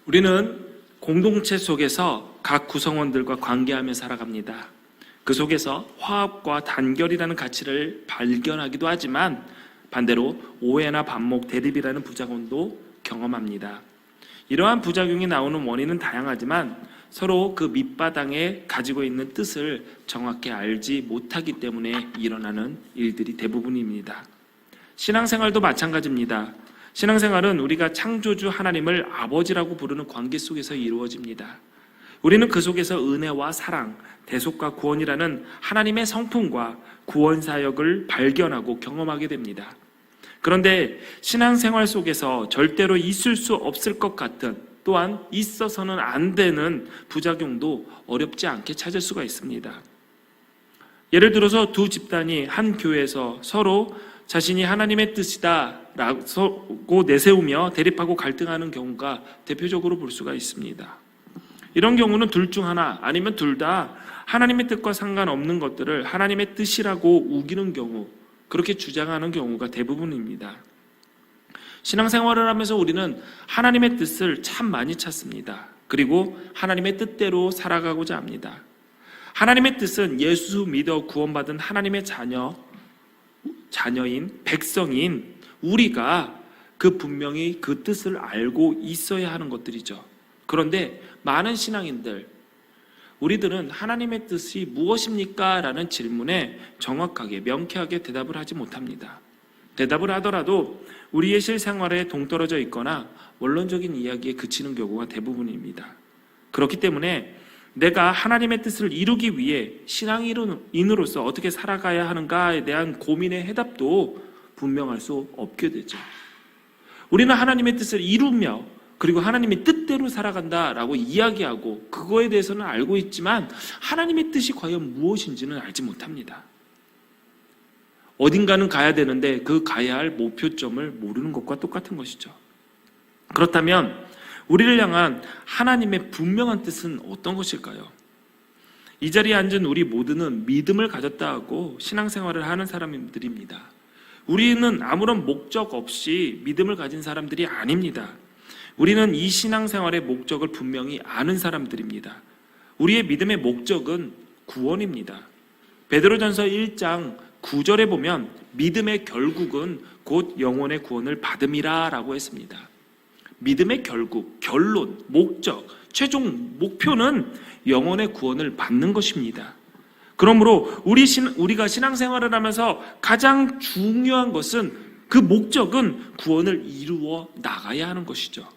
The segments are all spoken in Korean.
우리는 공동체 속에서 각 구성원들과 관계하며 살아갑니다. 그 속에서 화합과 단결이라는 가치를 발견하기도 하지만 반대로 오해나 반목, 대립이라는 부작용도 경험합니다. 이러한 부작용이 나오는 원인은 다양하지만 서로 그 밑바닥에 가지고 있는 뜻을 정확히 알지 못하기 때문에 일어나는 일들이 대부분입니다. 신앙생활도 마찬가지입니다. 신앙생활은 우리가 창조주 하나님을 아버지라고 부르는 관계 속에서 이루어집니다. 우리는 그 속에서 은혜와 사랑, 대속과 구원이라는 하나님의 성품과 구원 사역을 발견하고 경험하게 됩니다. 그런데 신앙생활 속에서 절대로 있을 수 없을 것 같은, 또한 있어서는 안 되는 부작용도 어렵지 않게 찾을 수가 있습니다. 예를 들어서 두 집단이 한 교회에서 서로 자신이 하나님의 뜻이다 라고 내세우며 대립하고 갈등하는 경우가 대표적으로 볼 수가 있습니다. 이런 경우는 둘 중 하나 아니면 둘 다 하나님의 뜻과 상관없는 것들을 하나님의 뜻이라고 우기는 경우, 그렇게 주장하는 경우가 대부분입니다. 신앙생활을 하면서 우리는 하나님의 뜻을 참 많이 찾습니다. 그리고 하나님의 뜻대로 살아가고자 합니다. 하나님의 뜻은 예수 믿어 구원받은 하나님의 자녀인 백성인 우리가 분명히 그 뜻을 알고 있어야 하는 것들이죠. 그런데 많은 신앙인들, 우리들은 하나님의 뜻이 무엇입니까? 라는 질문에 정확하게 명쾌하게 대답을 하지 못합니다. 대답을 하더라도 우리의 실생활에 동떨어져 있거나 원론적인 이야기에 그치는 경우가 대부분입니다. 그렇기 때문에 내가 하나님의 뜻을 이루기 위해 신앙인으로서 어떻게 살아가야 하는가에 대한 고민의 해답도 분명할 수 없게 되죠. 우리는 하나님의 뜻을 이루며 그리고 하나님의 뜻대로 살아간다라고 이야기하고 그거에 대해서는 알고 있지만 하나님의 뜻이 과연 무엇인지는 알지 못합니다. 어딘가는 가야 되는데 그 가야 할 목표점을 모르는 것과 똑같은 것이죠. 그렇다면 우리를 향한 하나님의 분명한 뜻은 어떤 것일까요? 이 자리에 앉은 우리 모두는 믿음을 가졌다 하고 신앙생활을 하는 사람들입니다. 우리는 아무런 목적 없이 믿음을 가진 사람들이 아닙니다. 우리는 이 신앙생활의 목적을 분명히 아는 사람들입니다. 우리의 믿음의 목적은 구원입니다. 베드로전서 1장 9절에 보면 믿음의 결국은 곧 영혼의 구원을 받음이라 라고 했습니다. 믿음의 결국, 결론, 목적, 최종 목표는 영혼의 구원을 받는 것입니다. 그러므로 우리가 신앙생활을 하면서 가장 중요한 것은 그 목적은 구원을 이루어 나가야 하는 것이죠.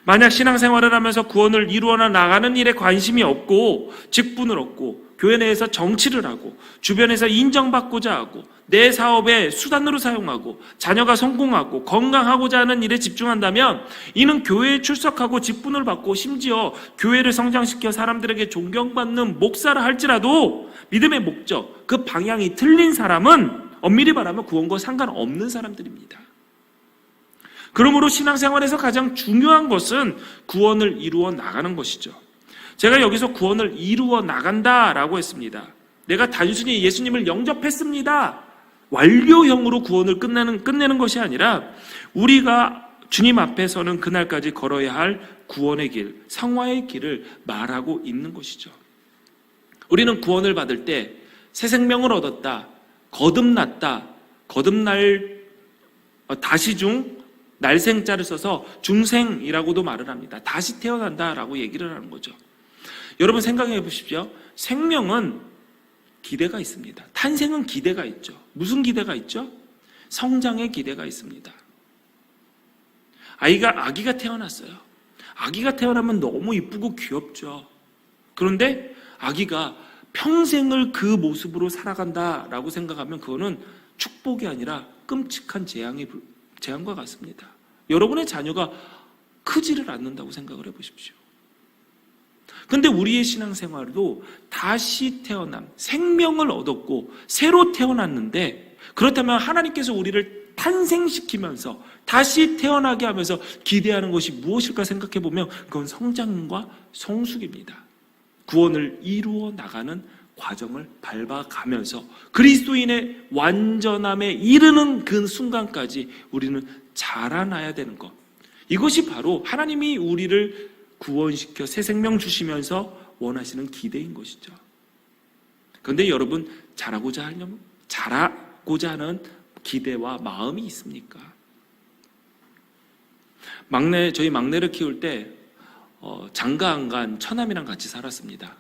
만약 신앙생활을 하면서 구원을 이루어 나가는 일에 관심이 없고 직분을 얻고 교회 내에서 정치를 하고 주변에서 인정받고자 하고 내 사업의 수단으로 사용하고 자녀가 성공하고 건강하고자 하는 일에 집중한다면 이는 교회에 출석하고 직분을 받고 심지어 교회를 성장시켜 사람들에게 존경받는 목사라 할지라도 믿음의 목적, 그 방향이 틀린 사람은 엄밀히 말하면 구원과 상관없는 사람들입니다. 그러므로 신앙생활에서 가장 중요한 것은 구원을 이루어 나가는 것이죠. 제가 여기서 구원을 이루어 나간다라고 했습니다. 내가 단순히 예수님을 영접했습니다. 완료형으로 구원을 끝내는 것이 아니라 우리가 주님 앞에서는 그날까지 걸어야 할 구원의 길, 성화의 길을 말하고 있는 것이죠. 우리는 구원을 받을 때 새 생명을 얻었다, 거듭났다, 거듭날 다시 중 날생자를 써서 중생이라고도 말을 합니다. 다시 태어난다라고 얘기를 하는 거죠. 여러분 생각해 보십시오. 생명은 기대가 있습니다. 탄생은 기대가 있죠. 무슨 기대가 있죠? 성장의 기대가 있습니다. 아기가 태어났어요. 아기가 태어나면 너무 이쁘고 귀엽죠. 그런데 아기가 평생을 그 모습으로 살아간다라고 생각하면 그거는 축복이 아니라 끔찍한 재앙과 같습니다. 여러분의 자녀가 크지를 않는다고 생각을 해보십시오. 그런데 우리의 신앙생활도 다시 태어남, 생명을 얻었고 새로 태어났는데 그렇다면 하나님께서 우리를 탄생시키면서 다시 태어나게 하면서 기대하는 것이 무엇일까 생각해보면 그건 성장과 성숙입니다. 구원을 이루어 나가는 과정을 밟아가면서 그리스도인의 완전함에 이르는 그 순간까지 우리는 자라나야 되는 것. 이것이 바로 하나님이 우리를 구원시켜 새 생명 주시면서 원하시는 기대인 것이죠. 그런데 여러분, 잘하고자 하는 기대와 마음이 있습니까? 저희 막내를 키울 때 장가 안 간 처남이랑 같이 살았습니다.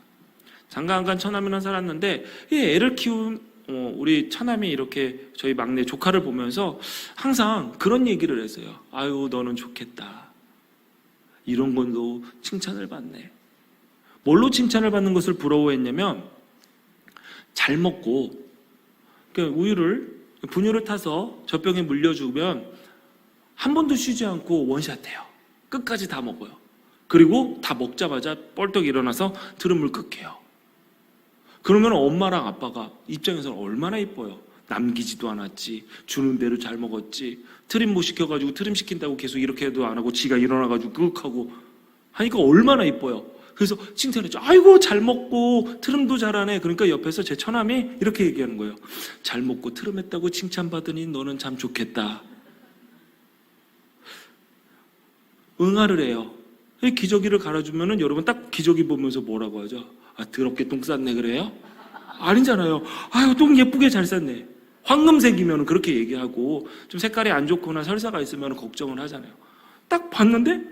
장가 안 간 처남이랑 살았는데 이 애를 키운 우리 처남이 이렇게 저희 막내 조카를 보면서 항상 그런 얘기를 했어요. 아유, 너는 좋겠다. 이런 건도 칭찬을 받네. 뭘로 칭찬을 받는 것을 부러워했냐면, 잘 먹고 분유를 타서 젖병에 물려주면 한 번도 쉬지 않고 원샷해요. 끝까지 다 먹어요. 그리고 다 먹자마자 뻘떡 일어나서 트름을 끄게요. 그러면 엄마랑 아빠가 입장에서는 얼마나 이뻐요. 남기지도 않았지, 주는 대로 잘 먹었지, 트림 못 시켜가지고 트림 시킨다고 계속 이렇게 해도 안 하고 지가 일어나가지고 끄흑하고 하니까 얼마나 이뻐요. 그래서 칭찬했죠. 아이고, 잘 먹고 트림도 잘하네. 그러니까 옆에서 제 처남이 이렇게 얘기하는 거예요. 잘 먹고 트림했다고 칭찬받으니 너는 참 좋겠다. 응아를 해요. 기저귀를 갈아주면은 여러분 딱 기저귀 보면서 뭐라고 하죠? 아, 더럽게 똥 쌌네 그래요? 아니잖아요. 아유, 똥 예쁘게 잘 쌌네. 황금색이면 그렇게 얘기하고, 좀 색깔이 안 좋거나 설사가 있으면 걱정을 하잖아요. 딱 봤는데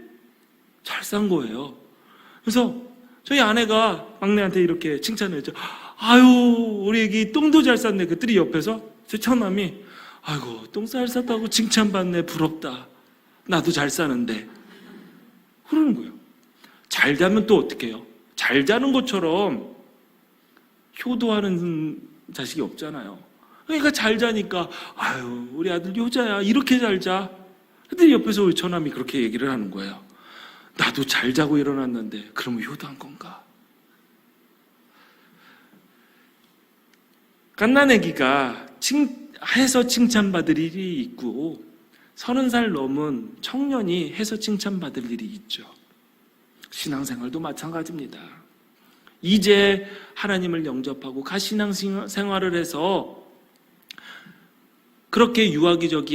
잘 싼 거예요. 그래서 저희 아내가 막내한테 이렇게 칭찬했죠. 아유, 우리 애기 똥도 잘 쌌네. 그랬더니 옆에서 제 처남이 아이고, 똥 잘 쌌다고 칭찬받네. 부럽다. 나도 잘 싸는데. 그러는 거예요. 잘 자면 또 어떻게 해요? 잘 자는 것처럼 효도하는 자식이 없잖아요. 그러니까 잘 자니까 아유, 우리 아들 효자야. 이렇게 잘 자. 근데 옆에서 우리 처남이 그렇게 얘기를 하는 거예요. 나도 잘 자고 일어났는데 그러면 효도한 건가? 갓난아기가 해서 칭찬받을 일이 있고 30살 넘은 청년이 해서 칭찬받을 일이 있죠. 신앙생활도 마찬가지입니다. 이제 하나님을 영접하고 가신앙생활을 해서 그렇게 유아기적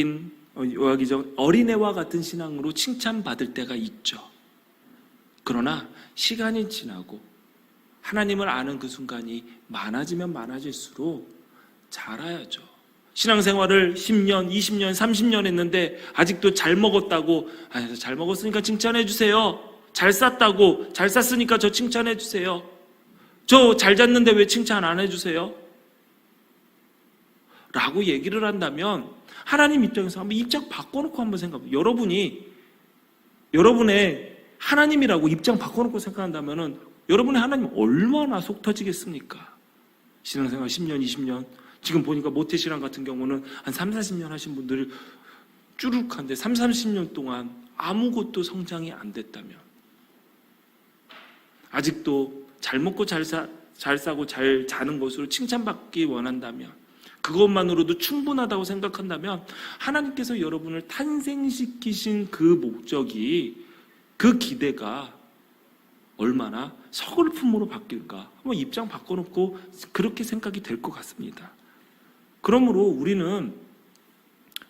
어린애와 같은 신앙으로 칭찬받을 때가 있죠. 그러나 시간이 지나고 하나님을 아는 그 순간이 많아지면 많아질수록 자라야죠. 신앙생활을 10년, 20년, 30년 했는데 아직도 잘 먹었다고, 잘 먹었으니까 칭찬해 주세요. 잘 쌌다고, 잘 쌌으니까 저 칭찬해 주세요. 저 잘 잤는데 왜 칭찬 안 해주세요? 라고 얘기를 한다면 하나님 입장에서 한번 입장 바꿔놓고 한번 생각해보세요. 여러분의 하나님이라고 입장 바꿔놓고 생각한다면 여러분의 하나님 얼마나 속 터지겠습니까? 신앙생활 10년, 20년, 지금 보니까 모태신앙 같은 경우는 한 3, 40년 하신 분들이 쭈룩한데 3, 30년 동안 아무것도 성장이 안 됐다면, 아직도 잘 먹고 잘 싸고 잘 자는 것으로 칭찬받기 원한다면, 그것만으로도 충분하다고 생각한다면 하나님께서 여러분을 탄생시키신 그 목적이, 그 기대가 얼마나 서글픔으로 바뀔까? 한번 입장 바꿔놓고 그렇게 생각이 될 것 같습니다. 그러므로 우리는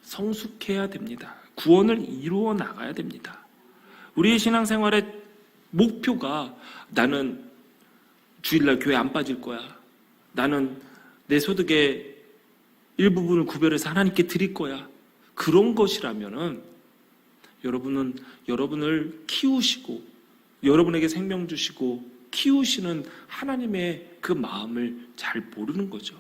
성숙해야 됩니다. 구원을 이루어 나가야 됩니다. 우리의 신앙생활의 목표가 나는 주일날 교회 안 빠질 거야. 나는 내 소득의 일부분을 구별해서 하나님께 드릴 거야. 그런 것이라면은 여러분은 여러분을 키우시고 여러분에게 생명 주시고 키우시는 하나님의 그 마음을 잘 모르는 거죠.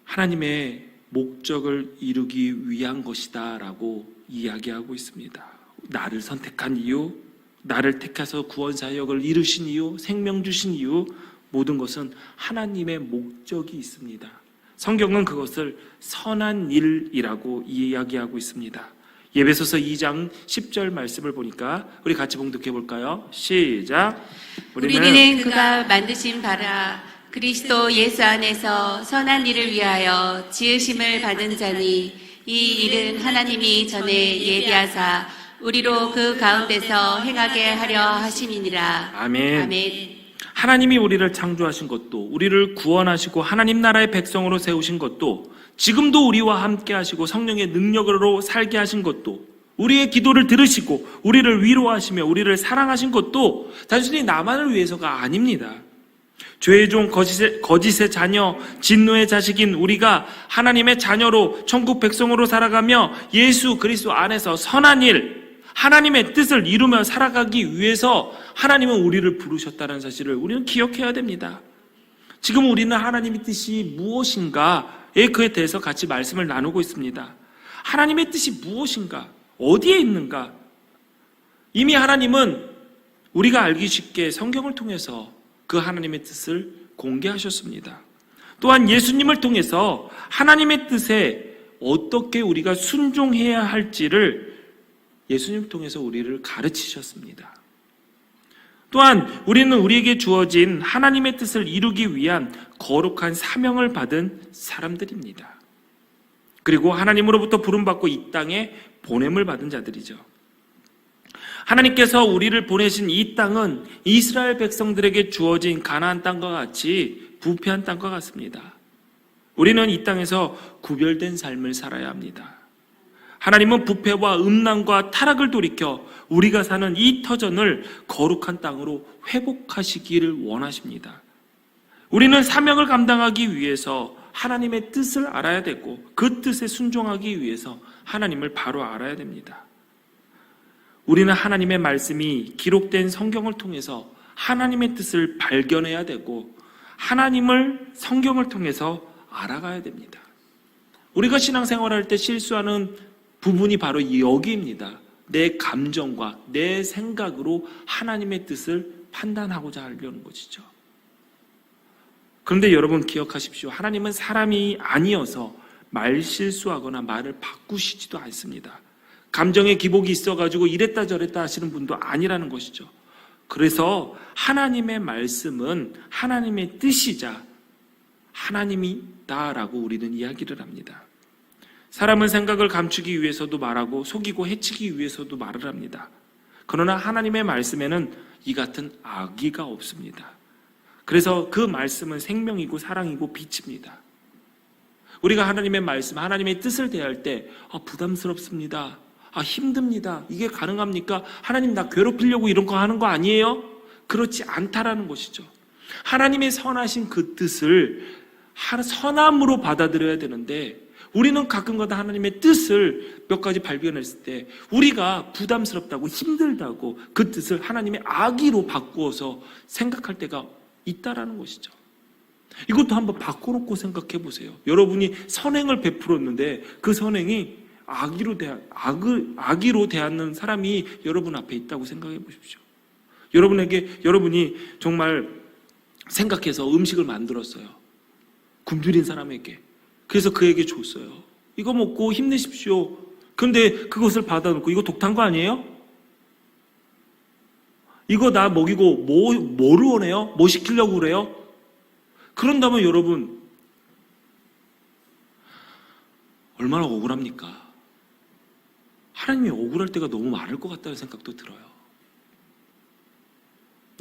하나님의 목적을 이루기 위한 것이다 라고 이야기하고 있습니다. 나를 선택한 이유, 나를 택해서 구원사역을 이루신 이유, 생명 주신 이유, 모든 것은 하나님의 목적이 있습니다. 성경은 그것을 선한 일이라고 이야기하고 있습니다. 예배소서 2장 10절 말씀을 보니까 우리 같이 봉독해 볼까요? 시작. 우리는 그가 만드신 바라 그리스도 예수 안에서 선한 일을 위하여 지으심을 받은 자니, 이 일은 하나님이 전에 예비하사 우리로 그 가운데서 행하게 하려 하심이니라. 아멘. 아멘. 하나님이 우리를 창조하신 것도, 우리를 구원하시고 하나님 나라의 백성으로 세우신 것도 지금도 우리와 함께 하시고 성령의 능력으로 살게 하신 것도, 우리의 기도를 들으시고 우리를 위로하시며 우리를 사랑하신 것도 단순히 나만을 위해서가 아닙니다. 죄의 종, 거짓의 자녀, 진노의 자식인 우리가 하나님의 자녀로 천국 백성으로 살아가며 예수 그리스도 안에서 선한 일, 하나님의 뜻을 이루며 살아가기 위해서 하나님은 우리를 부르셨다는 사실을 우리는 기억해야 됩니다. 지금 우리는 하나님의 뜻이 무엇인가에 그에 대해서 같이 말씀을 나누고 있습니다. 하나님의 뜻이 무엇인가? 어디에 있는가? 이미 하나님은 우리가 알기 쉽게 성경을 통해서 그 하나님의 뜻을 공개하셨습니다. 또한 예수님을 통해서 하나님의 뜻에 어떻게 우리가 순종해야 할지를 예수님을 통해서 우리를 가르치셨습니다. 또한 우리는 우리에게 주어진 하나님의 뜻을 이루기 위한 거룩한 사명을 받은 사람들입니다. 그리고 하나님으로부터 부름받고 이 땅에 보냄을 받은 자들이죠. 하나님께서 우리를 보내신 이 땅은 이스라엘 백성들에게 주어진 가나안 땅과 같이 부패한 땅과 같습니다. 우리는 이 땅에서 구별된 삶을 살아야 합니다. 하나님은 부패와 음란과 타락을 돌이켜 우리가 사는 이 터전을 거룩한 땅으로 회복하시기를 원하십니다. 우리는 사명을 감당하기 위해서 하나님의 뜻을 알아야 되고 그 뜻에 순종하기 위해서 하나님을 바로 알아야 됩니다. 우리는 하나님의 말씀이 기록된 성경을 통해서 하나님의 뜻을 발견해야 되고 하나님을 성경을 통해서 알아가야 됩니다. 우리가 신앙생활할 때 실수하는 부분이 바로 여기입니다. 내 감정과 내 생각으로 하나님의 뜻을 판단하고자 하려는 것이죠. 그런데 여러분 기억하십시오. 하나님은 사람이 아니어서 말 실수하거나 말을 바꾸시지도 않습니다. 감정의 기복이 있어가지고 이랬다 저랬다 하시는 분도 아니라는 것이죠. 그래서 하나님의 말씀은 하나님의 뜻이자 하나님이다라고 우리는 이야기를 합니다. 사람은 생각을 감추기 위해서도 말하고 속이고 해치기 위해서도 말을 합니다. 그러나 하나님의 말씀에는 이 같은 악의가 없습니다. 그래서 그 말씀은 생명이고 사랑이고 빛입니다. 우리가 하나님의 말씀, 하나님의 뜻을 대할 때 부담스럽습니다. 힘듭니다. 이게 가능합니까? 하나님 나 괴롭히려고 이런 거 하는 거 아니에요? 그렇지 않다라는 것이죠. 하나님의 선하신 그 뜻을 선함으로 받아들여야 되는데 우리는 가끔가다 하나님의 뜻을 몇 가지 발견했을 때 우리가 부담스럽다고 힘들다고 그 뜻을 하나님의 악의로 바꾸어서 생각할 때가 있다라는 것이죠. 이것도 한번 바꿔놓고 생각해 보세요. 여러분이 선행을 베풀었는데 그 선행이 악의로 대하는 사람이 여러분 앞에 있다고 생각해 보십시오. 여러분이 정말 생각해서 음식을 만들었어요. 굶주린 사람에게. 그래서 그에게 줬어요. 이거 먹고 힘내십시오. 그런데 그것을 받아놓고 이거 독탄 거 아니에요? 이거 나 먹이고 뭐를 원해요? 뭐 시키려고 그래요? 그런다면 여러분 얼마나 억울합니까? 하나님이 억울할 때가 너무 많을 것 같다는 생각도 들어요.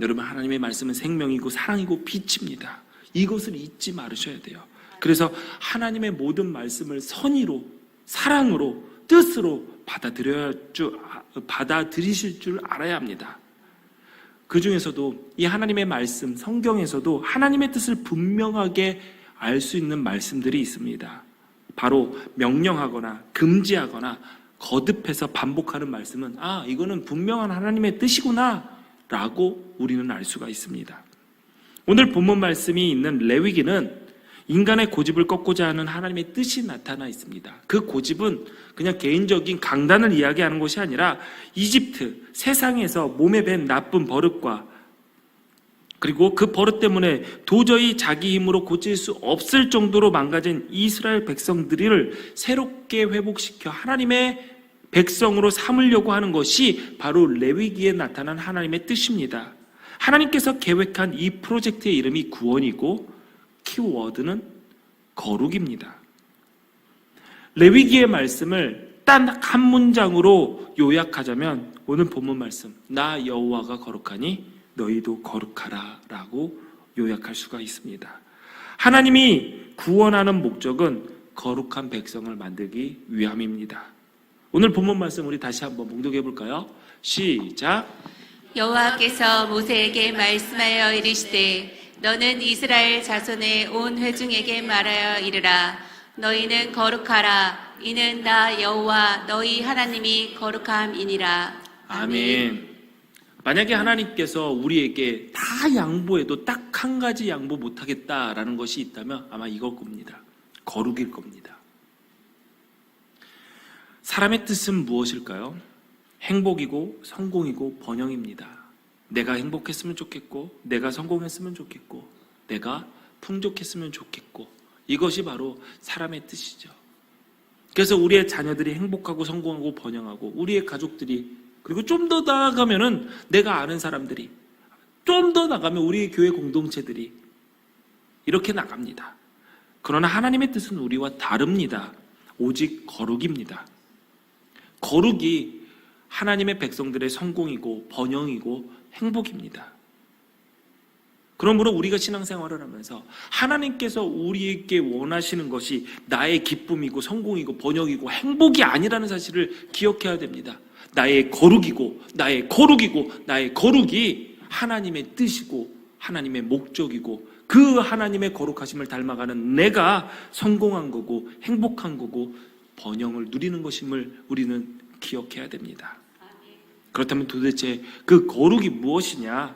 여러분 하나님의 말씀은 생명이고 사랑이고 빛입니다. 이것을 잊지 말으셔야 돼요. 그래서 하나님의 모든 말씀을 선의로 사랑으로 뜻으로 받아들이실 줄 알아야 합니다. 그 중에서도 이 하나님의 말씀 성경에서도 하나님의 뜻을 분명하게 알 수 있는 말씀들이 있습니다. 바로 명령하거나 금지하거나 거듭해서 반복하는 말씀은 이거는 분명한 하나님의 뜻이구나 라고 우리는 알 수가 있습니다. 오늘 본문 말씀이 있는 레위기는 인간의 고집을 꺾고자 하는 하나님의 뜻이 나타나 있습니다. 그 고집은 그냥 개인적인 강단을 이야기하는 것이 아니라 이집트, 세상에서 몸에 밴 나쁜 버릇과 그리고 그 버릇 때문에 도저히 자기 힘으로 고칠 수 없을 정도로 망가진 이스라엘 백성들을 새롭게 회복시켜 하나님의 백성으로 삼으려고 하는 것이 바로 레위기에 나타난 하나님의 뜻입니다. 하나님께서 계획한 이 프로젝트의 이름이 구원이고 키워드는 거룩입니다. 레위기의 말씀을 단 한 문장으로 요약하자면 오늘 본문 말씀 나 여호와가 거룩하니 너희도 거룩하라 라고 요약할 수가 있습니다. 하나님이 구원하는 목적은 거룩한 백성을 만들기 위함입니다. 오늘 본문 말씀 우리 다시 한번 봉독해 볼까요? 시작. 여호와께서 모세에게 말씀하여 이르시되 너는 이스라엘 자손의 온 회중에게 말하여 이르라. 너희는 거룩하라. 이는 나 여호와 너희 하나님이 거룩함이니라. 아멘. 만약에 하나님께서 우리에게 다 양보해도 딱 한 가지 양보 못하겠다라는 것이 있다면 아마 이걸 겁니다. 거룩일 겁니다. 사람의 뜻은 무엇일까요? 행복이고 성공이고 번영입니다. 내가 행복했으면 좋겠고, 내가 성공했으면 좋겠고, 내가 풍족했으면 좋겠고, 이것이 바로 사람의 뜻이죠. 그래서 우리의 자녀들이 행복하고 성공하고 번영하고, 우리의 가족들이, 그리고 좀 더 나아가면은 내가 아는 사람들이, 좀 더 나가면 우리의 교회 공동체들이 이렇게 나갑니다. 그러나 하나님의 뜻은 우리와 다릅니다. 오직 거룩입니다. 거룩이 하나님의 백성들의 성공이고 번영이고 행복입니다. 그러므로 우리가 신앙생활을 하면서 하나님께서 우리에게 원하시는 것이 나의 기쁨이고 성공이고 번영이고 행복이 아니라는 사실을 기억해야 됩니다. 나의 거룩이고 나의 거룩이고 나의 거룩이 하나님의 뜻이고 하나님의 목적이고 그 하나님의 거룩하심을 닮아가는 내가 성공한 거고 행복한 거고 번영을 누리는 것임을 우리는 기억해야 됩니다. 그렇다면 도대체 그 거룩이 무엇이냐?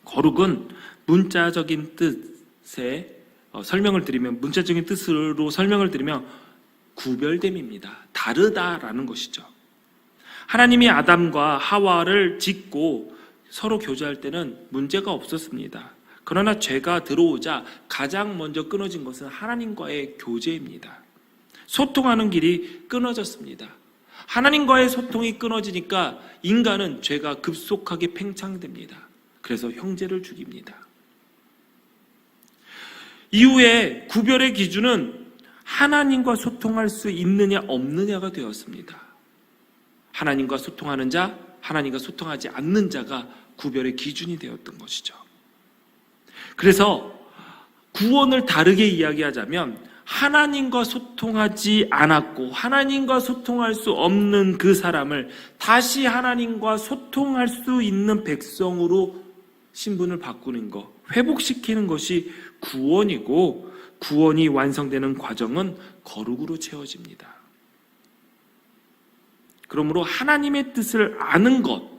거룩은 문자적인 뜻에 설명을 드리면, 문자적인 뜻으로 설명을 드리면 구별됨입니다. 다르다라는 것이죠. 하나님이 아담과 하와를 짓고 서로 교제할 때는 문제가 없었습니다. 그러나 죄가 들어오자 가장 먼저 끊어진 것은 하나님과의 교제입니다. 소통하는 길이 끊어졌습니다. 하나님과의 소통이 끊어지니까 인간은 죄가 급속하게 팽창됩니다. 그래서 형제를 죽입니다. 이후에 구별의 기준은 하나님과 소통할 수 있느냐 없느냐가 되었습니다. 하나님과 소통하는 자, 하나님과 소통하지 않는 자가 구별의 기준이 되었던 것이죠. 그래서 구원을 다르게 이야기하자면 하나님과 소통하지 않았고 하나님과 소통할 수 없는 그 사람을 다시 하나님과 소통할 수 있는 백성으로 신분을 바꾸는 것, 회복시키는 것이 구원이고, 구원이 완성되는 과정은 거룩으로 채워집니다. 그러므로 하나님의 뜻을 아는 것,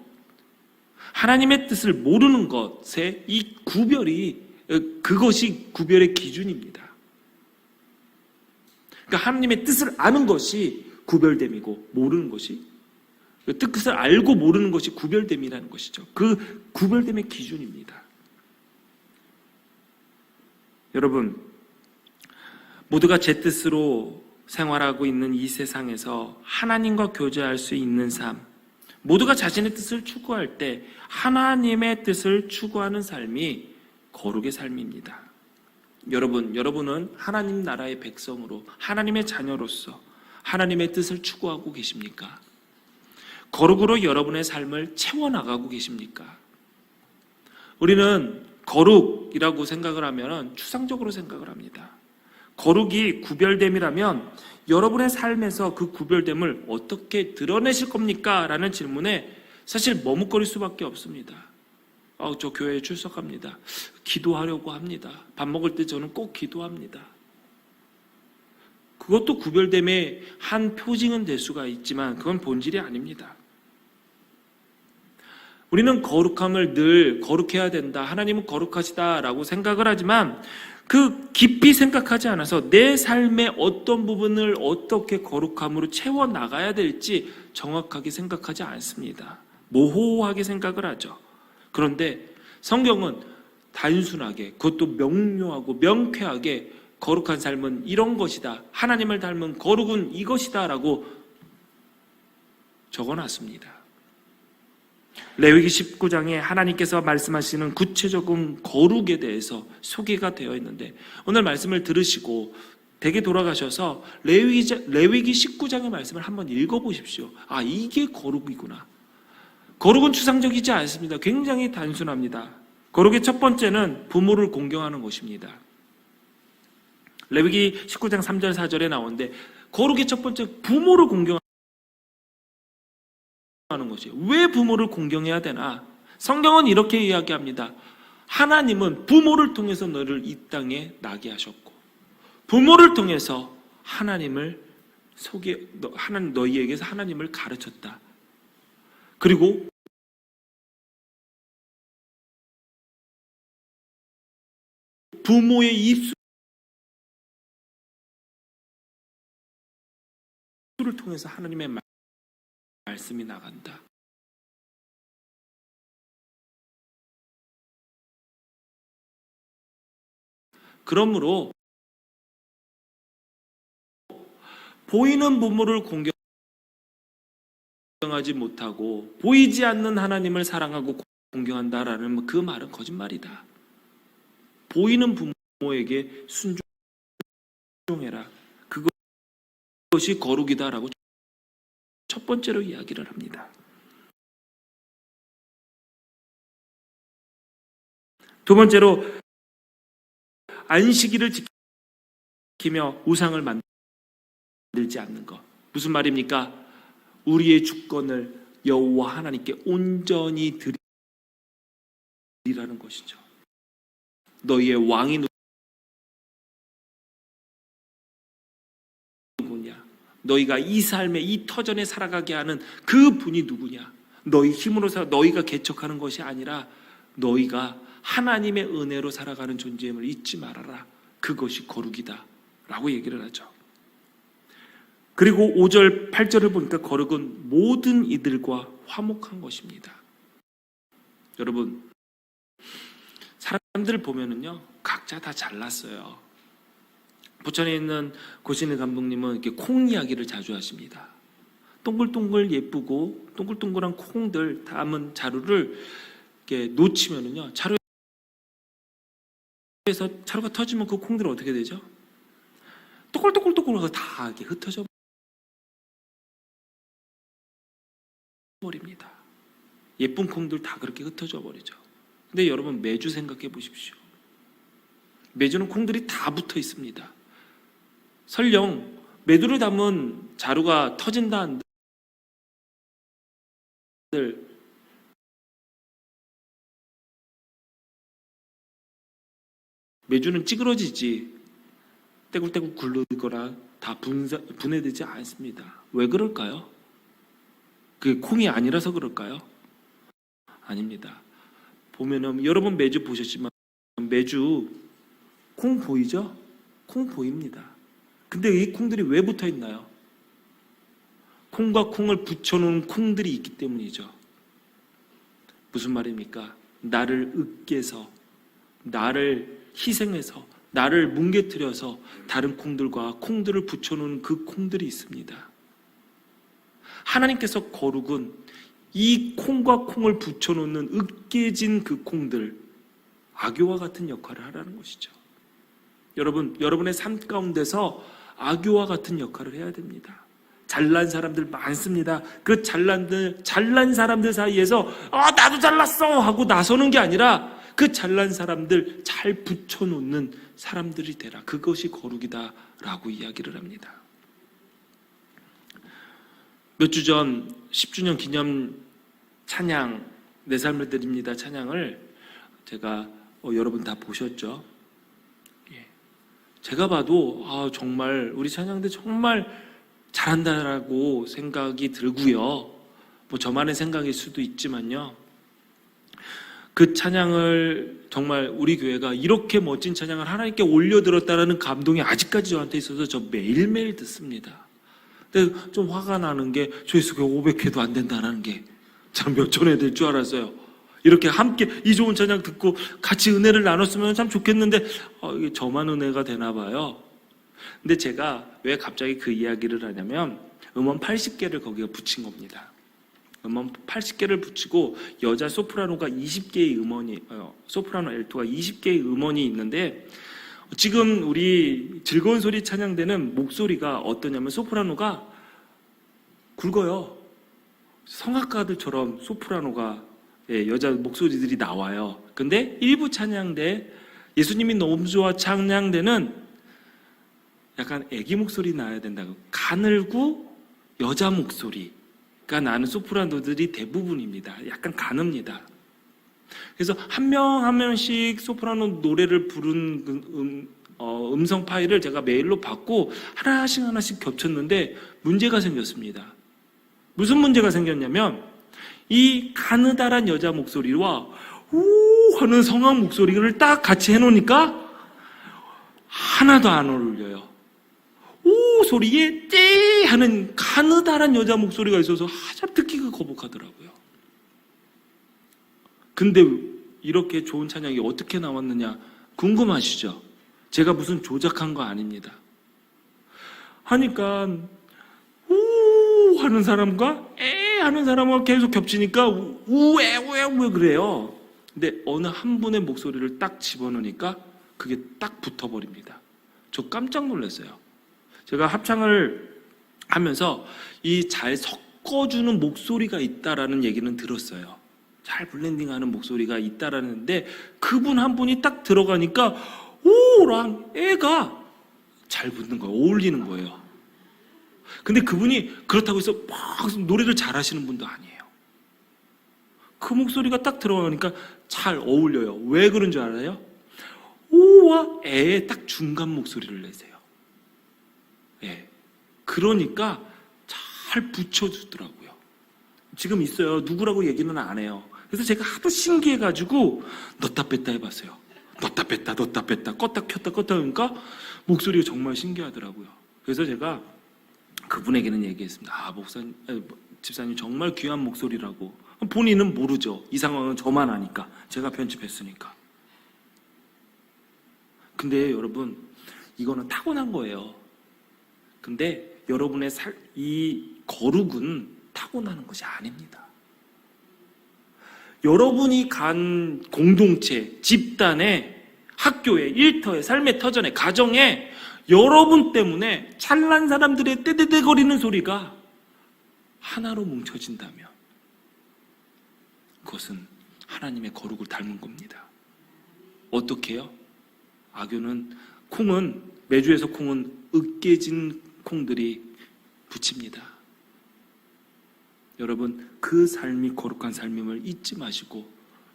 하나님의 뜻을 모르는 것의 이 구별이, 그것이 구별의 기준입니다. 그러니까 하나님의 뜻을 아는 것이 구별됨이고, 모르는 것이, 뜻을 알고 모르는 것이 구별됨이라는 것이죠. 그 구별됨의 기준입니다. 여러분, 모두가 제 뜻으로 생활하고 있는 이 세상에서 하나님과 교제할 수 있는 삶, 모두가 자신의 뜻을 추구할 때 하나님의 뜻을 추구하는 삶이 거룩의 삶입니다. 여러분은 하나님 나라의 백성으로, 하나님의 자녀로서 하나님의 뜻을 추구하고 계십니까? 거룩으로 여러분의 삶을 채워나가고 계십니까? 우리는 거룩이라고 생각을 하면 추상적으로 생각을 합니다. 거룩이 구별됨이라면 여러분의 삶에서 그 구별됨을 어떻게 드러내실 겁니까? 라는 질문에 사실 머뭇거릴 수밖에 없습니다. 저 교회에 출석합니다. 기도하려고 합니다. 밥 먹을 때 저는 꼭 기도합니다. 그것도 구별됨의 한 표징은 될 수가 있지만 그건 본질이 아닙니다. 우리는 거룩함을 늘 거룩해야 된다, 하나님은 거룩하시다라고 생각을 하지만 그 깊이 생각하지 않아서 내 삶의 어떤 부분을 어떻게 거룩함으로 채워나가야 될지 정확하게 생각하지 않습니다. 모호하게 생각을 하죠. 그런데 성경은 단순하게, 그것도 명료하고 명쾌하게 거룩한 삶은 이런 것이다, 하나님을 닮은 거룩은 이것이다 라고 적어놨습니다. 레위기 19장에 하나님께서 말씀하시는 구체적인 거룩에 대해서 소개가 되어 있는데, 오늘 말씀을 들으시고 댁에 돌아가셔서 레위기 19장의 말씀을 한번 읽어보십시오. 이게 거룩이구나. 거룩은 추상적이지 않습니다. 굉장히 단순합니다. 거룩의 첫 번째는 부모를 공경하는 것입니다. 레위기 19장 3절 4절에 나오는데 거룩의 첫 번째 부모를 공경하는 것이에요. 왜 부모를 공경해야 되나? 성경은 이렇게 이야기합니다. 하나님은 부모를 통해서 너를 이 땅에 나게 하셨고 부모를 통해서 하나님 너희에게서 하나님을 가르쳤다. 그리고 부모의 입술을 통해서 하나님의 말씀이 나간다. 그러므로 보이는 부모를 공경하지 못하고 보이지 않는 하나님을 사랑하고 공경한다라는 그 말은 거짓말이다. 보이는 부모에게 순종해라. 그것이 거룩이다라고 첫 번째로 이야기를 합니다. 두 번째로 안식일을 지키며 우상을 만들지 않는 것. 무슨 말입니까? 우리의 주권을 여호와 하나님께 온전히 드리라는 것이죠. 너희의 왕이 누구냐? 너희가 이 삶에 이 터전에 살아가게 하는 그 분이 누구냐? 너희 힘으로 너희가 개척하는 것이 아니라 너희가 하나님의 은혜로 살아가는 존재임을 잊지 말아라. 그것이 거룩이다 라고 얘기를 하죠. 그리고 5절 8절을 보니까 거룩은 모든 이들과 화목한 것입니다. 여러분, 사람들 보면은요 각자 다 잘났어요. 부천에 있는 고신의 감독님은 이렇게 콩 이야기를 자주 하십니다. 동글동글 예쁘고 동글동글한 콩들 담은 자루를 이렇게 놓치면은요 자루에서 자루가 터지면 그 콩들은 어떻게 되죠? 또글또글또글하고 다 이렇게 흩어져 버립니다. 예쁜 콩들 다 그렇게 흩어져 버리죠. 근데 여러분 메주 생각해 보십시오. 메주는 콩들이 다 붙어 있습니다. 설령 메두를 담은 자루가 터진다 한들 메주는 찌그러지지 떼굴떼굴 굴르거나 다 분해되지 않습니다. 왜 그럴까요? 그게 콩이 아니라서 그럴까요? 아닙니다. 보면은 여러분 메주 보셨지만 메주 콩 보이죠? 콩 보입니다. 근데 이 콩들이 왜 붙어 있나요? 콩과 콩을 붙여놓은 콩들이 있기 때문이죠. 무슨 말입니까? 나를 으깨서 나를 희생해서 나를 뭉개뜨려서 다른 콩들과 콩들을 붙여놓은 그 콩들이 있습니다. 하나님께서 거룩은 이 콩과 콩을 붙여놓는 으깨진 그 콩들, 악교와 같은 역할을 하라는 것이죠. 여러분, 여러분의 삶 가운데서 악교와 같은 역할을 해야 됩니다. 잘난 사람들 많습니다. 그 잘난 사람들 사이에서 나도 잘났어 하고 나서는 게 아니라 그 잘난 사람들 잘 붙여놓는 사람들이 되라. 그것이 거룩이다 라고 이야기를 합니다. 몇 주 전 10주년 기념 찬양 내 삶을 드립니다 찬양을 제가 여러분 다 보셨죠? 예. 제가 봐도 정말 우리 찬양대 정말 잘한다라고 생각이 들고요. 뭐 저만의 생각일 수도 있지만요. 그 찬양을 정말 우리 교회가 이렇게 멋진 찬양을 하나님께 올려드렸다는 감동이 아직까지 저한테 있어서 저 매일매일 듣습니다. 근데 좀 화가 나는 게 조회수가 500회도 안 된다는 게 참 몇 천 회 될 줄 알았어요. 이렇게 함께 이 좋은 찬양 듣고 같이 은혜를 나눴으면 참 좋겠는데 이게 저만 은혜가 되나 봐요. 근데 제가 왜 갑자기 그 이야기를 하냐면 음원 80개를 거기에 붙인 겁니다. 음원 80개를 붙이고 여자 소프라노가 20개의 음원이 소프라노 알토가 20개의 음원이 있는데 지금 우리 즐거운 소리 찬양대는 목소리가 어떠냐면 소프라노가 굵어요. 성악가들처럼 소프라노가 여자 목소리들이 나와요. 근데 일부 찬양대 예수님이 너무 좋아 찬양대는 약간 애기 목소리 나야 된다고. 가늘고 여자 목소리가 나는 소프라노들이 대부분입니다. 약간 가늡니다. 그래서 한 명 한 명씩 소프라노 노래를 부른 음성 파일을 제가 메일로 받고 하나씩 겹쳤는데 문제가 생겼습니다. 무슨 문제가 생겼냐면 이 가느다란 여자 목소리와 우 하는 성악 목소리를 딱 같이 해놓으니까 하나도 안 어울려요. 오 소리에 떼 하는 가느다란 여자 목소리가 있어서 하참 듣기가 거북하더라고요. 근데 이렇게 좋은 찬양이 어떻게 나왔느냐 궁금하시죠? 제가 무슨 조작한 거 아닙니다. 하니까 우 하는 사람과 에 하는 사람과 계속 겹치니까 우에 그래요. 근데 어느 한 분의 목소리를 딱 집어넣으니까 그게 딱 붙어버립니다. 저 깜짝 놀랐어요. 제가 합창을 하면서 이 잘 섞어주는 목소리가 있다라는 얘기는 들었어요. 잘 블렌딩하는 목소리가 있다라는데 그분 한 분이 딱 들어가니까 오랑 애가 잘 붙는 거예요. 어울리는 거예요. 근데 그분이 그렇다고 해서 막 노래를 잘하시는 분도 아니에요. 그 목소리가 딱 들어가니까 잘 어울려요. 왜 그런 줄 알아요? 오와 애의 딱 중간 목소리를 내세요. 예. 그러니까 잘 붙여주더라고요. 지금 있어요. 누구라고 얘기는 안 해요. 그래서 제가 하도 신기해가지고 넣다 뺐다 해봤어요. 넣다 뺐다 껐다 켰다 하니까 목소리가 정말 신기하더라고요. 그래서 제가 그분에게는 얘기했습니다. 집사님 정말 귀한 목소리라고. 본인은 모르죠. 이 상황은 저만 아니까. 제가 편집했으니까. 근데 여러분 이거는 타고난 거예요. 근데 여러분의 이 거룩은 타고나는 것이 아닙니다. 여러분이 간 공동체, 집단에, 학교에, 일터에, 삶의 터전에, 가정에 여러분 때문에 찬란 사람들의 떼떼떼거리는 소리가 하나로 뭉쳐진다면 그것은 하나님의 거룩을 닮은 겁니다. 어떻게 해요? 메주에서 콩은 으깨진 콩들이 붙입니다. 여러분 그 삶이 거룩한 삶임을 잊지 마시고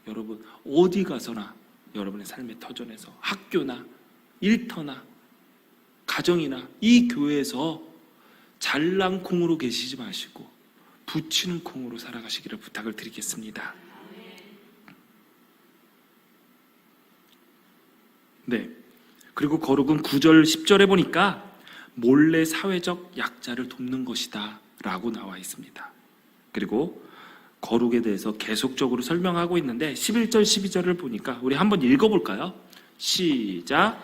여러분 어디 가서나 여러분의 삶의 터전에서 학교나 일터나 가정이나 이 교회에서 잘난 콩으로 계시지 마시고 붙이는 콩으로 살아가시기를 부탁을 드리겠습니다. 네. 그리고 거룩은 9절 10절에 보니까 몰래 사회적 약자를 돕는 것이다 라고 나와 있습니다. 그리고 거룩에 대해서 계속적으로 설명하고 있는데 11절 12절을 보니까 우리 한번 읽어볼까요? 시작.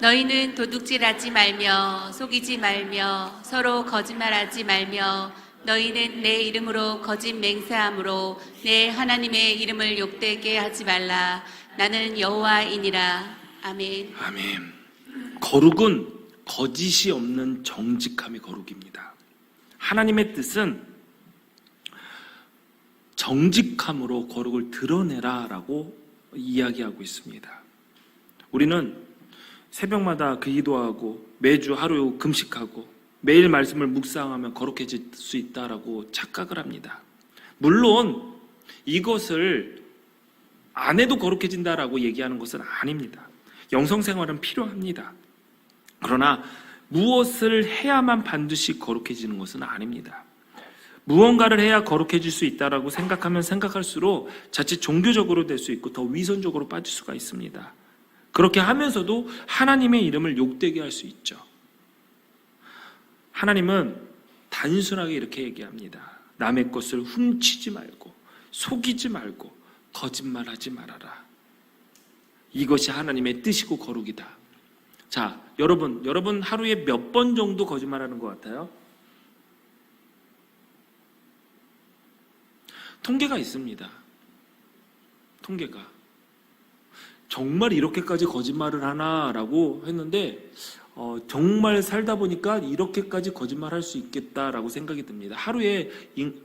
너희는 도둑질하지 말며 속이지 말며 서로 거짓말하지 말며 너희는 내 이름으로 거짓 맹세함으로 내 하나님의 이름을 욕되게 하지 말라. 나는 여호와이니라. 아멘. 아멘. 거룩은 거짓이 없는 정직함이 거룩입니다. 하나님의 뜻은 정직함으로 거룩을 드러내라 라고 이야기하고 있습니다. 우리는 새벽마다 기도하고 매주 하루 금식하고 매일 말씀을 묵상하면 거룩해질 수 있다라고 착각을 합니다. 물론 이것을 안 해도 거룩해진다라고 얘기하는 것은 아닙니다. 영성생활은 필요합니다. 그러나 무엇을 해야만 반드시 거룩해지는 것은 아닙니다. 무언가를 해야 거룩해질 수 있다라고 생각하면 생각할수록 자칫 종교적으로 될 수 있고 더 위선적으로 빠질 수가 있습니다. 그렇게 하면서도 하나님의 이름을 욕되게 할 수 있죠. 하나님은 단순하게 이렇게 얘기합니다. 남의 것을 훔치지 말고 속이지 말고 거짓말하지 말아라. 이것이 하나님의 뜻이고 거룩이다. 자, 여러분 하루에 몇 번 정도 거짓말하는 것 같아요? 통계가 있습니다. 통계가. 정말 이렇게까지 거짓말을 하나라고 했는데 정말 살다 보니까 이렇게까지 거짓말할 수 있겠다라고 생각이 듭니다. 하루에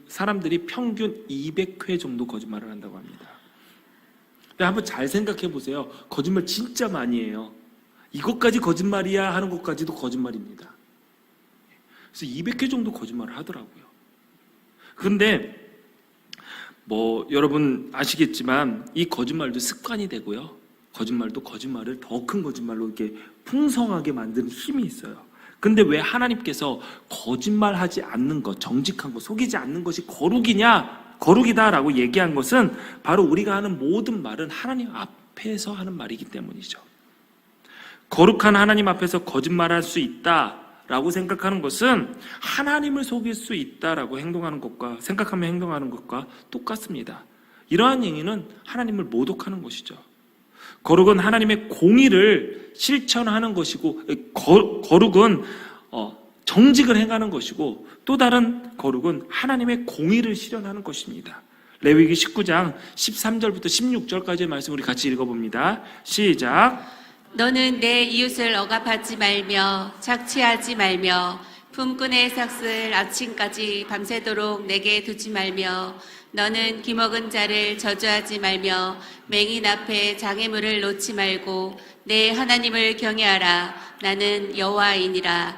사람들이 평균 200회 정도 거짓말을 한다고 합니다. 근데 한번 잘 생각해 보세요. 거짓말 진짜 많이 해요. 이것까지 거짓말이야 하는 것까지도 거짓말입니다. 그래서 200회 정도 거짓말을 하더라고요. 그런데 여러분 아시겠지만 이 거짓말도 습관이 되고요. 거짓말도 거짓말을 더 큰 거짓말로 이렇게 풍성하게 만드는 힘이 있어요. 근데 왜 하나님께서 거짓말하지 않는 것, 정직한 것, 속이지 않는 것이 거룩이다라고 얘기한 것은 바로 우리가 하는 모든 말은 하나님 앞에서 하는 말이기 때문이죠. 거룩한 하나님 앞에서 거짓말할 수 있다라고 생각하는 것은 하나님을 속일 수 있다라고 생각하며 행동하는 것과 똑같습니다. 이러한 행위는 하나님을 모독하는 것이죠. 거룩은 하나님의 공의를 실천하는 것이고, 거룩은 정직을 행하는 것이고, 또 다른 거룩은 하나님의 공의를 실현하는 것입니다. 레위기 19장 13절부터 16절까지의 말씀 우리 같이 읽어봅니다. 시작. 너는 내 이웃을 억압하지 말며 착취하지 말며 품꾼의 삭슬 아침까지 밤새도록 내게 두지 말며 너는 기먹은 자를 저주하지 말며 맹인 앞에 장애물을 놓지 말고 내 하나님을 경외하라. 나는 여호와이니라.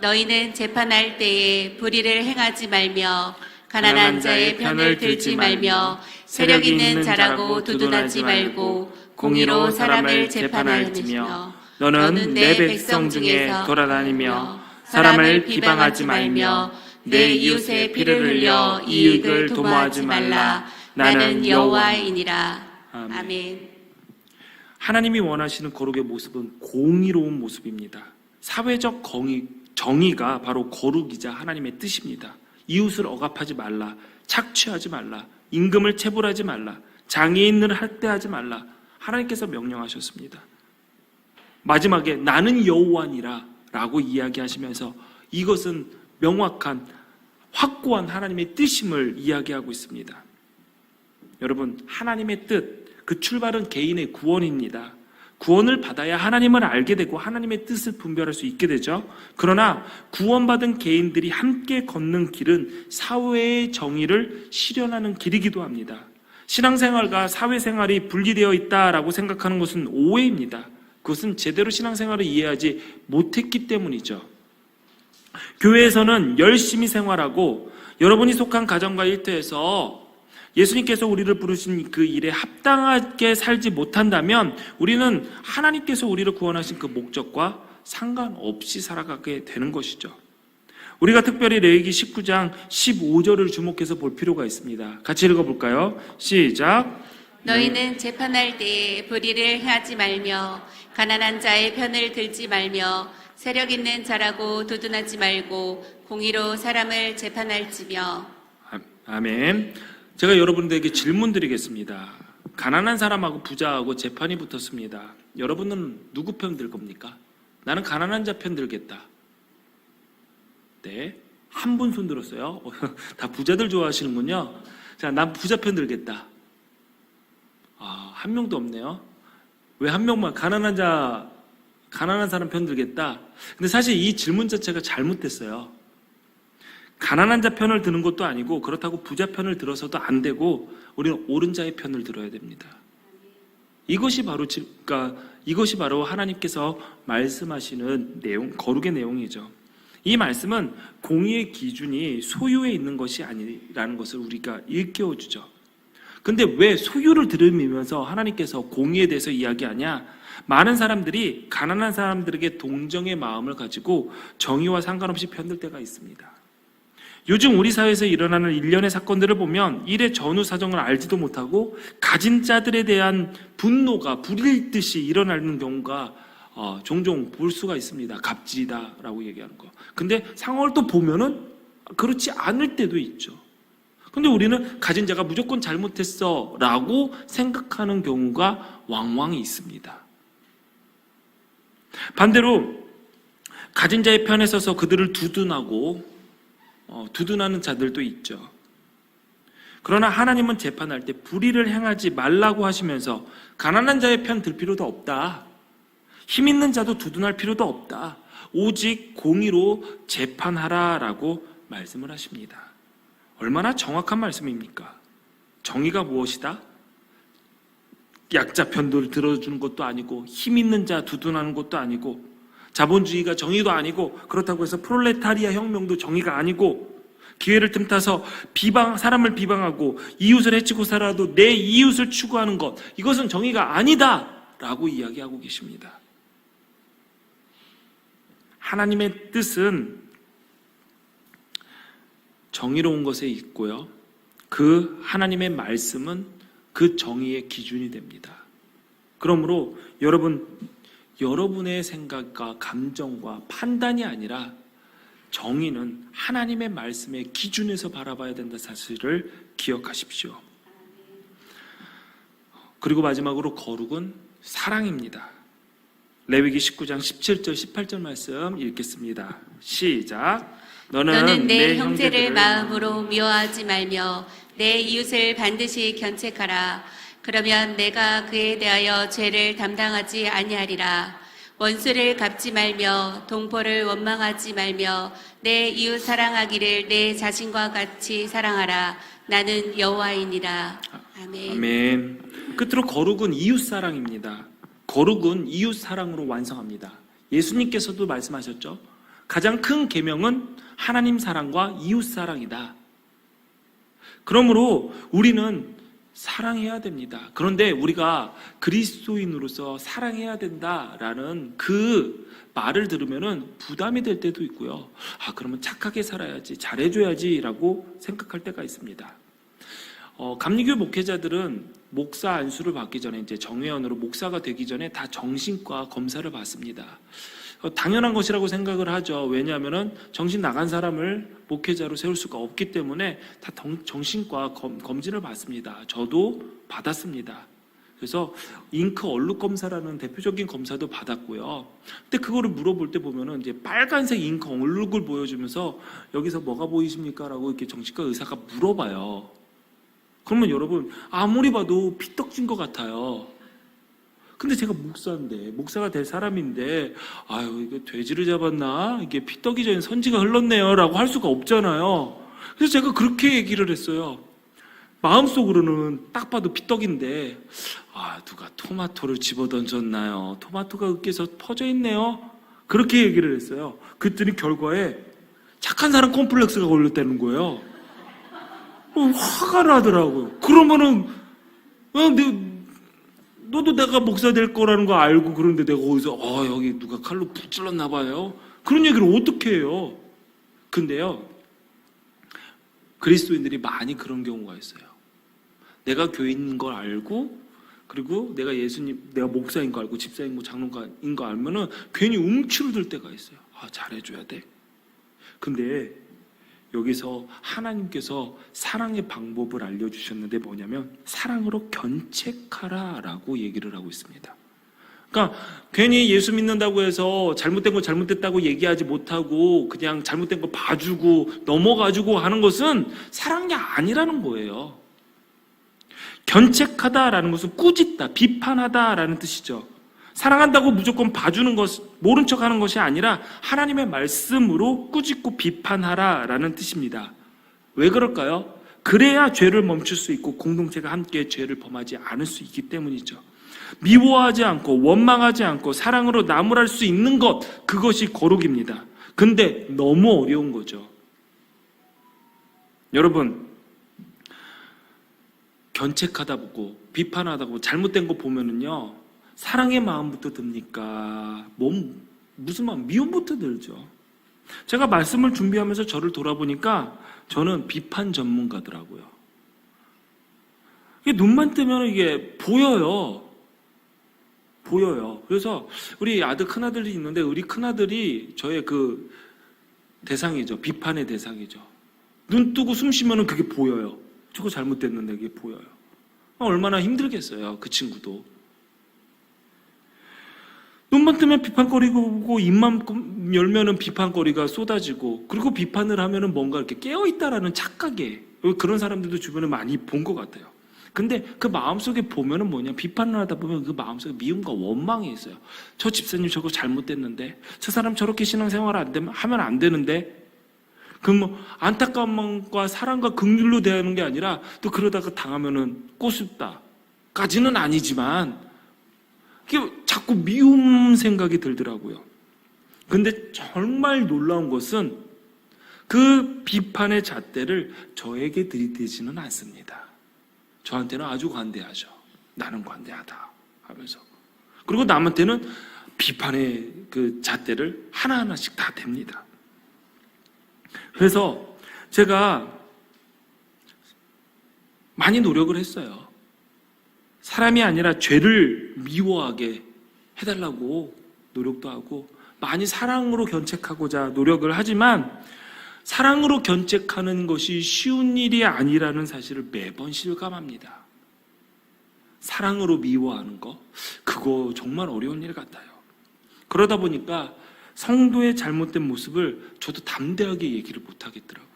너희는 재판할 때에 불의를 행하지 말며 가난한 자의 편을 들지 말며 세력 있는 자라고 두둔하지 말고 공의로 사람을 재판하며 너는 내 백성 중에 돌아다니며 사람을 비방하지 말며 내 이웃의 피를 흘려 이익을 도모하지 말라. 나는 여호와이니라. 아멘. 하나님이 원하시는 거룩의 모습은 공의로운 모습입니다. 사회적 정의가 바로 거룩이자 하나님의 뜻입니다. 이웃을 억압하지 말라, 착취하지 말라, 임금을 체불하지 말라, 장애인을 학대하지 말라. 하나님께서 명령하셨습니다. 마지막에 나는 여호와니라 라고 이야기하시면서 이것은 명확한 확고한 하나님의 뜻임을 이야기하고 있습니다. 여러분, 하나님의 뜻, 그 출발은 개인의 구원입니다. 구원을 받아야 하나님을 알게 되고 하나님의 뜻을 분별할 수 있게 되죠. 그러나 구원받은 개인들이 함께 걷는 길은 사회의 정의를 실현하는 길이기도 합니다. 신앙생활과 사회생활이 분리되어 있다라고 생각하는 것은 오해입니다. 그것은 제대로 신앙생활을 이해하지 못했기 때문이죠. 교회에서는 열심히 생활하고 여러분이 속한 가정과 일터에서 예수님께서 우리를 부르신 그 일에 합당하게 살지 못한다면 우리는 하나님께서 우리를 구원하신 그 목적과 상관없이 살아가게 되는 것이죠. 우리가 특별히 레위기 19장 15절을 주목해서 볼 필요가 있습니다. 같이 읽어볼까요? 시작. 너희는 재판할 때에 불의를 행하지 말며 가난한 자의 편을 들지 말며 세력 있는 자라고 두둔하지 말고 공의로 사람을 재판할지며. 아멘. 제가 여러분들에게 질문 드리겠습니다. 가난한 사람하고 부자하고 재판이 붙었습니다. 여러분은 누구 편 들 겁니까? 나는 가난한 자 편 들겠다. 네, 한 분 손 들었어요. 다 부자들 좋아하시는군요. 자, 난 부자 편 들겠다. 한 명도 없네요. 왜 한 명만 가난한 사람 편 들겠다. 근데 사실 이 질문 자체가 잘못됐어요. 가난한 자 편을 드는 것도 아니고 그렇다고 부자 편을 들어서도 안 되고 우리는 옳은 자의 편을 들어야 됩니다. 이것이 바로 하나님께서 말씀하시는 내용, 거룩의 내용이죠. 이 말씀은 공의의 기준이 소유에 있는 것이 아니라는 것을 우리가 일깨워주죠. 근데 왜 소유를 들으면서 하나님께서 공의에 대해서 이야기하냐? 많은 사람들이 가난한 사람들에게 동정의 마음을 가지고 정의와 상관없이 편들 때가 있습니다. 요즘 우리 사회에서 일어나는 일련의 사건들을 보면 일의 전후 사정을 알지도 못하고 가진 자들에 대한 분노가 불일듯이 일어나는 경우가 종종 볼 수가 있습니다. 갑질이다라고 얘기하는 거. 근데 상황을 또 보면은 그렇지 않을 때도 있죠. 근데 우리는 가진 자가 무조건 잘못했어 라고 생각하는 경우가 왕왕 있습니다. 반대로 가진 자의 편에 서서 그들을 두둔하는 자들도 있죠. 그러나 하나님은 재판할 때 불의를 행하지 말라고 하시면서 가난한 자의 편 들 필요도 없다. 힘 있는 자도 두둔할 필요도 없다. 오직 공의로 재판하라라고 말씀을 하십니다. 얼마나 정확한 말씀입니까? 정의가 무엇이다? 약자 편도를 들어주는 것도 아니고 힘 있는 자 두둔하는 것도 아니고 자본주의가 정의도 아니고 그렇다고 해서 프롤레타리아 혁명도 정의가 아니고 기회를 틈타서 사람을 비방하고 이웃을 해치고 살아도 내 이웃을 추구하는 것, 이것은 정의가 아니다라고 이야기하고 계십니다. 하나님의 뜻은 정의로운 것에 있고요. 그 하나님의 말씀은 그 정의의 기준이 됩니다. 그러므로 여러분의 생각과 감정과 판단이 아니라 정의는 하나님의 말씀의 기준에서 바라봐야 된다 사실을 기억하십시오. 그리고 마지막으로 거룩은 사랑입니다. 레위기 19장 17절 18절 말씀 읽겠습니다. 시작. 너는 내 형제를 마음으로 미워하지 말며 내 이웃을 반드시 견책하라. 그러면 내가 그에 대하여 죄를 담당하지 아니하리라. 원수를 갚지 말며 동포를 원망하지 말며 내 이웃 사랑하기를 내 자신과 같이 사랑하라. 나는 여호와이니라. 아멘. 아멘. 끝으로 거룩은 이웃 사랑입니다. 거룩은 이웃 사랑으로 완성합니다. 예수님께서도 말씀하셨죠. 가장 큰 계명은 하나님 사랑과 이웃 사랑이다. 그러므로 우리는 사랑해야 됩니다. 그런데 우리가 그리스도인으로서 사랑해야 된다라는 그 말을 들으면은 부담이 될 때도 있고요. 그러면 착하게 살아야지, 잘해줘야지라고 생각할 때가 있습니다. 감리교 목회자들은 목사 안수를 받기 전에 이제 정회원으로 목사가 되기 전에 다 정신과 검사를 받습니다. 당연한 것이라고 생각을 하죠. 왜냐하면은 정신 나간 사람을 목회자로 세울 수가 없기 때문에 다 정신과 검진을 받습니다. 저도 받았습니다. 그래서 잉크 얼룩 검사라는 대표적인 검사도 받았고요. 근데 그거를 물어볼 때 보면은 이제 빨간색 잉크 얼룩을 보여주면서 여기서 뭐가 보이십니까? 라고 이렇게 정신과 의사가 물어봐요. 그러면 여러분 아무리 봐도 피떡진 것 같아요. 근데 제가 목사인데, 목사가 될 사람인데, 이거 돼지를 잡았나? 이게 피떡이 전에 선지가 흘렀네요. 라고 할 수가 없잖아요. 그래서 제가 그렇게 얘기를 했어요. 마음속으로는 딱 봐도 피떡인데, 누가 토마토를 집어 던졌나요? 토마토가 으깨서 퍼져 있네요. 그렇게 얘기를 했어요. 그랬더니 결과에 착한 사람 콤플렉스가 걸렸다는 거예요. 화가 나더라고요. 그러면은, 너도 내가 목사 될 거라는 거 알고 그런데 내가 거기서 여기 누가 칼로 푹 찔렀나 봐요. 그런 얘기를 어떻게 해요? 근데요, 그리스도인들이 많이 그런 경우가 있어요. 내가 교인인 걸 알고, 그리고 내가 내가 목사인 거 알고 집사인 거 장로인 거 알면은 괜히 움츠러들 때가 있어요. 잘해줘야 돼. 근데 여기서 하나님께서 사랑의 방법을 알려주셨는데 뭐냐면 사랑으로 견책하라라고 얘기를 하고 있습니다. 그러니까 괜히 예수 믿는다고 해서 잘못된 거 잘못됐다고 얘기하지 못하고 그냥 잘못된 거 봐주고 넘어가지고 하는 것은 사랑이 아니라는 거예요. 견책하다라는 것은 꾸짖다, 비판하다라는 뜻이죠. 사랑한다고 무조건 봐주는 것, 모른 척하는 것이 아니라 하나님의 말씀으로 꾸짖고 비판하라라는 뜻입니다. 왜 그럴까요? 그래야 죄를 멈출 수 있고 공동체가 함께 죄를 범하지 않을 수 있기 때문이죠. 미워하지 않고 원망하지 않고 사랑으로 나무랄 수 있는 것, 그것이 거룩입니다. 근데 너무 어려운 거죠. 여러분, 견책하다 보고 비판하다 보고 잘못된 거 보면은요, 사랑의 마음부터 듭니까? 무슨 마음? 미움부터 들죠. 제가 말씀을 준비하면서 저를 돌아보니까 저는 비판 전문가더라고요. 이게 눈만 뜨면 이게 보여요. 그래서 우리 아들 큰아들이 있는데 우리 큰아들이 저의 그 대상이죠. 비판의 대상이죠. 눈 뜨고 숨 쉬면 그게 보여요. 저거 잘못됐는데 그게 보여요. 얼마나 힘들겠어요. 그 친구도. 눈만 뜨면 비판거리고 입만 열면은 비판거리가 쏟아지고 그리고 비판을 하면은 뭔가 이렇게 깨어있다라는 착각에 그런 사람들도 주변에 많이 본 것 같아요. 근데 그 마음속에 보면은 뭐냐, 비판을 하다 보면 그 마음속에 미움과 원망이 있어요. 저 집사님 저거 잘못됐는데, 저 사람 저렇게 신앙생활 하면 안 되는데, 안타까움과 사랑과 긍휼로 대하는 게 아니라 또 그러다가 당하면은 꼬숩다. 까지는 아니지만 이게 자꾸 미움 생각이 들더라고요. 근데 정말 놀라운 것은 그 비판의 잣대를 저에게 들이대지는 않습니다. 저한테는 아주 관대하죠. 나는 관대하다 하면서. 그리고 남한테는 비판의 그 잣대를 하나하나씩 다 댑니다. 그래서 제가 많이 노력을 했어요. 사람이 아니라 죄를 미워하게 해달라고 노력도 하고 많이 사랑으로 견책하고자 노력을 하지만 사랑으로 견책하는 것이 쉬운 일이 아니라는 사실을 매번 실감합니다. 사랑으로 미워하는 거, 그거 정말 어려운 일 같아요. 그러다 보니까 성도의 잘못된 모습을 저도 담대하게 얘기를 못 하겠더라고요.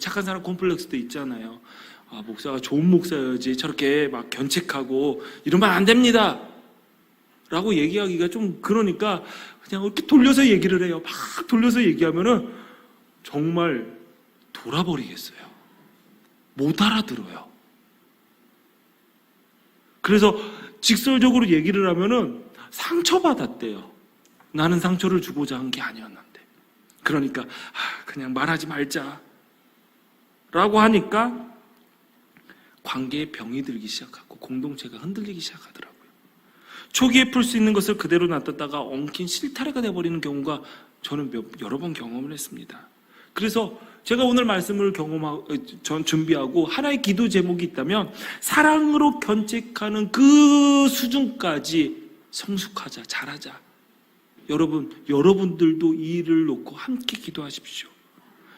착한 사람 콤플렉스도 있잖아요. 아, 목사가 좋은 목사여야지 저렇게 막 견책하고 이러면 안 됩니다 라고 얘기하기가 좀 그러니까 그냥 이렇게 돌려서 얘기를 해요. 막 돌려서 얘기하면은 정말 돌아버리겠어요. 못 알아들어요. 그래서 직설적으로 얘기를 하면은 상처받았대요. 나는 상처를 주고자 한 게 아니었는데. 그러니까 그냥 말하지 말자 라고 하니까 관계에 병이 들기 시작하고 공동체가 흔들리기 시작하더라고요. 초기에 풀 수 있는 것을 그대로 놔뒀다가 엉킨 실타래가 돼버리는 경우가 저는 여러 번 경험을 했습니다. 그래서 제가 오늘 말씀을 전 준비하고 하나의 기도 제목이 있다면 사랑으로 견책하는 그 수준까지 성숙하자, 잘하자. 여러분들도 이 일을 놓고 함께 기도하십시오.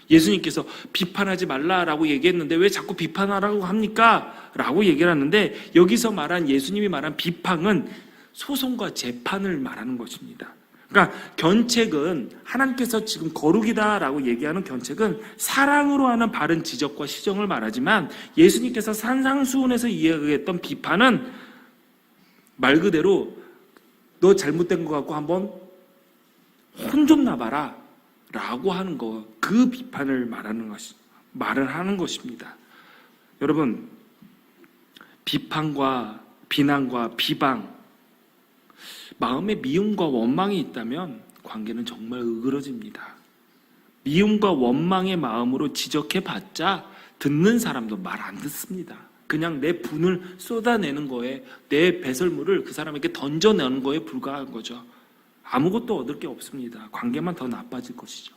예수님께서 비판하지 말라라고 얘기했는데 왜 자꾸 비판하라고 합니까? 라고 얘기를 하는데 여기서 말한 예수님이 말한 비판은 소송과 재판을 말하는 것입니다. 그러니까 견책은 하나님께서 지금 거룩이다라고 얘기하는 견책은 사랑으로 하는 바른 지적과 시정을 말하지만 예수님께서 산상수훈에서 이야기했던 비판은 말 그대로 너 잘못된 것 같고 한번 혼 좀 나봐라 라고 하는 거, 그 비판을 말을 하는 것입니다. 여러분, 비판과 비난과 비방, 마음에 미움과 원망이 있다면 관계는 정말 으그러집니다. 미움과 원망의 마음으로 지적해봤자 듣는 사람도 말 안 듣습니다. 그냥 내 분을 쏟아내는 거에, 내 배설물을 그 사람에게 던져내는 거에 불과한 거죠. 아무것도 얻을 게 없습니다. 관계만 더 나빠질 것이죠.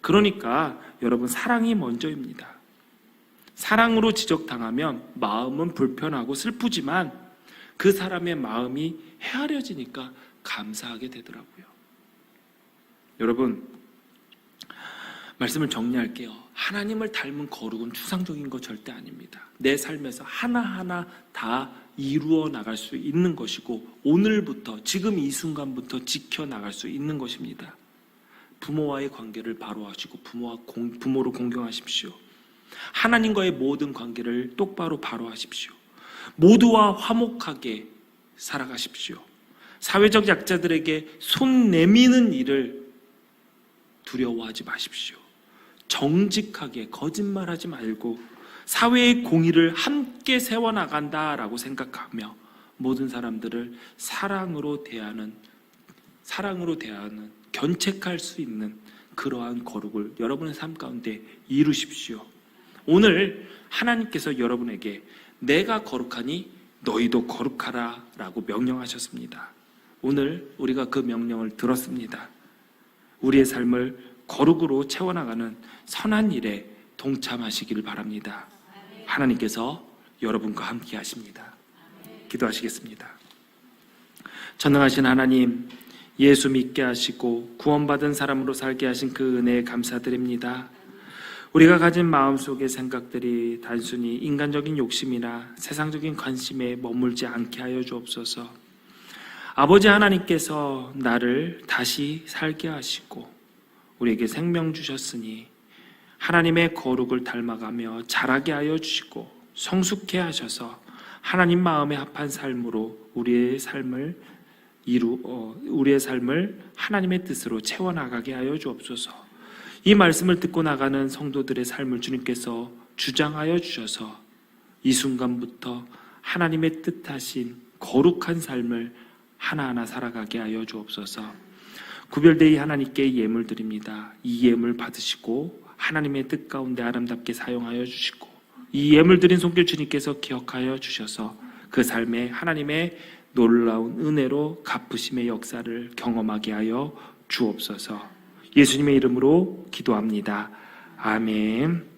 그러니까 여러분, 사랑이 먼저입니다. 사랑으로 지적당하면 마음은 불편하고 슬프지만 그 사람의 마음이 헤아려지니까 감사하게 되더라고요. 여러분, 말씀을 정리할게요. 하나님을 닮은 거룩은 추상적인 거 절대 아닙니다. 내 삶에서 하나하나 다 이루어 나갈 수 있는 것이고 오늘부터, 지금 이 순간부터 지켜나갈 수 있는 것입니다. 부모와의 관계를 바로 하시고 부모를 공경하십시오. 하나님과의 모든 관계를 똑바로 바로 하십시오. 모두와 화목하게 살아가십시오. 사회적 약자들에게 손 내미는 일을 두려워하지 마십시오. 정직하게 거짓말하지 말고 사회의 공의를 함께 세워나간다라고 생각하며 모든 사람들을 사랑으로 대하는 견책할 수 있는 그러한 거룩을 여러분의 삶 가운데 이루십시오. 오늘 하나님께서 여러분에게 내가 거룩하니 너희도 거룩하라 라고 명령하셨습니다. 오늘 우리가 그 명령을 들었습니다. 우리의 삶을 거룩으로 채워나가는 선한 일에 동참하시기를 바랍니다. 하나님께서 여러분과 함께 하십니다. 기도하시겠습니다. 전능하신 하나님, 예수 믿게 하시고 구원받은 사람으로 살게 하신 그 은혜에 감사드립니다. 우리가 가진 마음속의 생각들이 단순히 인간적인 욕심이나 세상적인 관심에 머물지 않게 하여 주옵소서. 아버지 하나님께서 나를 다시 살게 하시고 우리에게 생명 주셨으니 하나님의 거룩을 닮아가며 자라게 하여 주시고 성숙해 하셔서 하나님 마음에 합한 삶으로 우리의 삶을 하나님의 뜻으로 채워나가게 하여 주옵소서. 이 말씀을 듣고 나가는 성도들의 삶을 주님께서 주장하여 주셔서 이 순간부터 하나님의 뜻하신 거룩한 삶을 하나하나 살아가게 하여 주옵소서. 구별되이 하나님께 예물 드립니다. 이 예물 받으시고 하나님의 뜻 가운데 아름답게 사용하여 주시고, 이 예물 드린 손길 주님께서 기억하여 주셔서 그 삶에 하나님의 놀라운 은혜로 갚으심의 역사를 경험하게 하여 주옵소서. 예수님의 이름으로 기도합니다. 아멘.